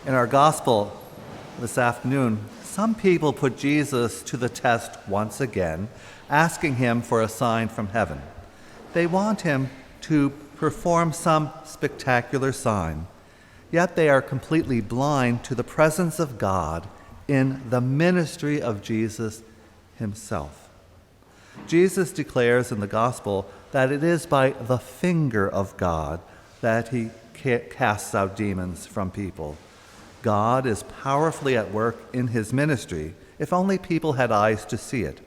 In our gospel this afternoon, some people put Jesus to the test once again, asking him for a sign from heaven. They want him to perform some spectacular sign, yet they are completely blind to the presence of God in the ministry of Jesus himself. Jesus declares in the gospel that it is by the finger of God that he casts out demons from people. God is powerfully at work in his ministry, if only people had eyes to see it.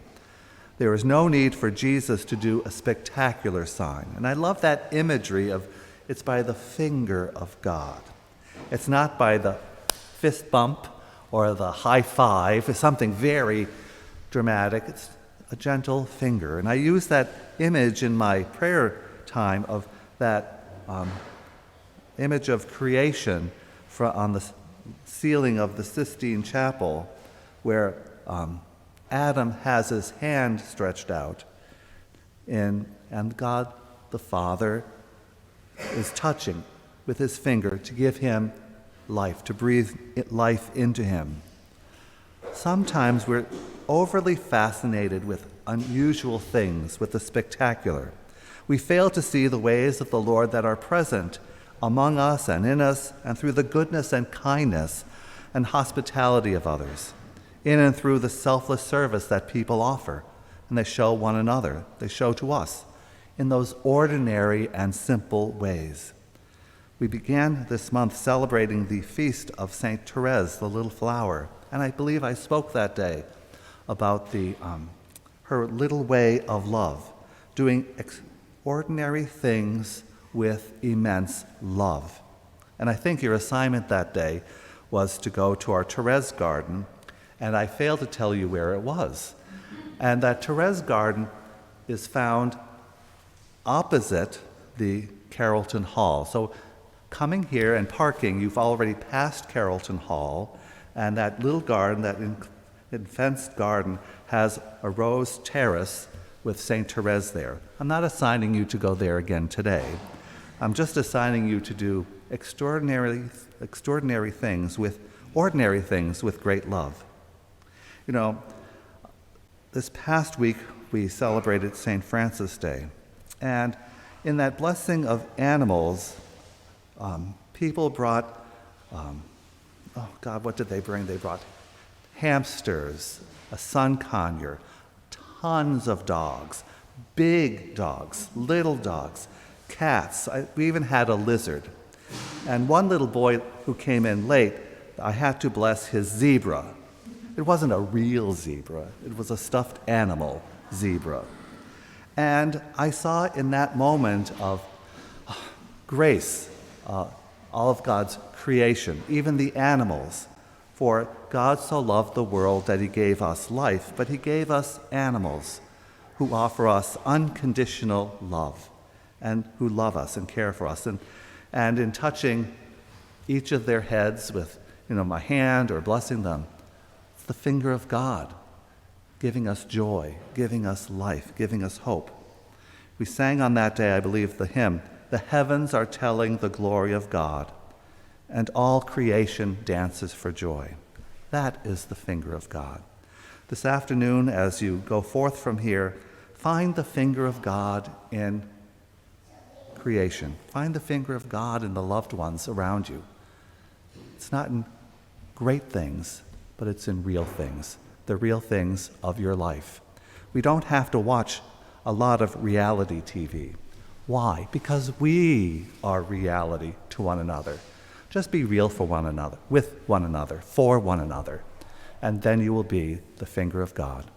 There is no need for Jesus to do a spectacular sign. And I love that imagery of it's by the finger of God. It's not by the fist bump or the high five. It's something very dramatic. It's a gentle finger. And I use that image in my prayer time of that image of creation on the ceiling of the Sistine Chapel, where Adam has his hand stretched out, and God the Father is touching with his finger to give him life, to breathe life into him. Sometimes we're overly fascinated with unusual things, with the spectacular. We fail to see the ways of the Lord that are present among us and in us, and through the goodness and kindness and hospitality of others, in and through the selfless service that people offer, and they show one another, they show to us, in those ordinary and simple ways. We began this month celebrating the feast of Saint Therese, the Little Flower, and I believe I spoke that day about her little way of love, doing ordinary things with immense love. And I think your assignment that day was to go to our Therese garden, and I failed to tell you where it was. And that Therese garden is found opposite the Carrollton Hall. So coming here and parking, you've already passed Carrollton Hall, and that little garden, that fenced garden, has a rose terrace with St. Therese there. I'm not assigning you to go there again today. I'm just assigning you to do extraordinary things with ordinary things with great love. You know, this past week we celebrated St. Francis Day, and in that blessing of animals, people brought, what did they bring? They brought hamsters, a sun conure, tons of dogs, big dogs, little dogs, cats. We even had a lizard. And one little boy who came in late, I had to bless his zebra. It wasn't a real zebra. It was a stuffed animal zebra. And I saw in that moment of grace, all of God's creation, even the animals. For God so loved the world that he gave us life, but he gave us animals who offer us unconditional love and who love us and care for us. And in touching each of their heads with, my hand or blessing them, it's the finger of God giving us joy, giving us life, giving us hope. We sang on that day, I believe, the hymn, "The heavens are telling the glory of God, and all creation dances for joy." That is the finger of God. This afternoon, as you go forth from here, find the finger of God in creation. Find the finger of God in the loved ones around you. It's not in great things, but it's in real things, the real things of your life. We don't have to watch a lot of reality TV. Why? Because we are reality to one another. Just be real for one another, with one another, for one another, and then you will be the finger of God.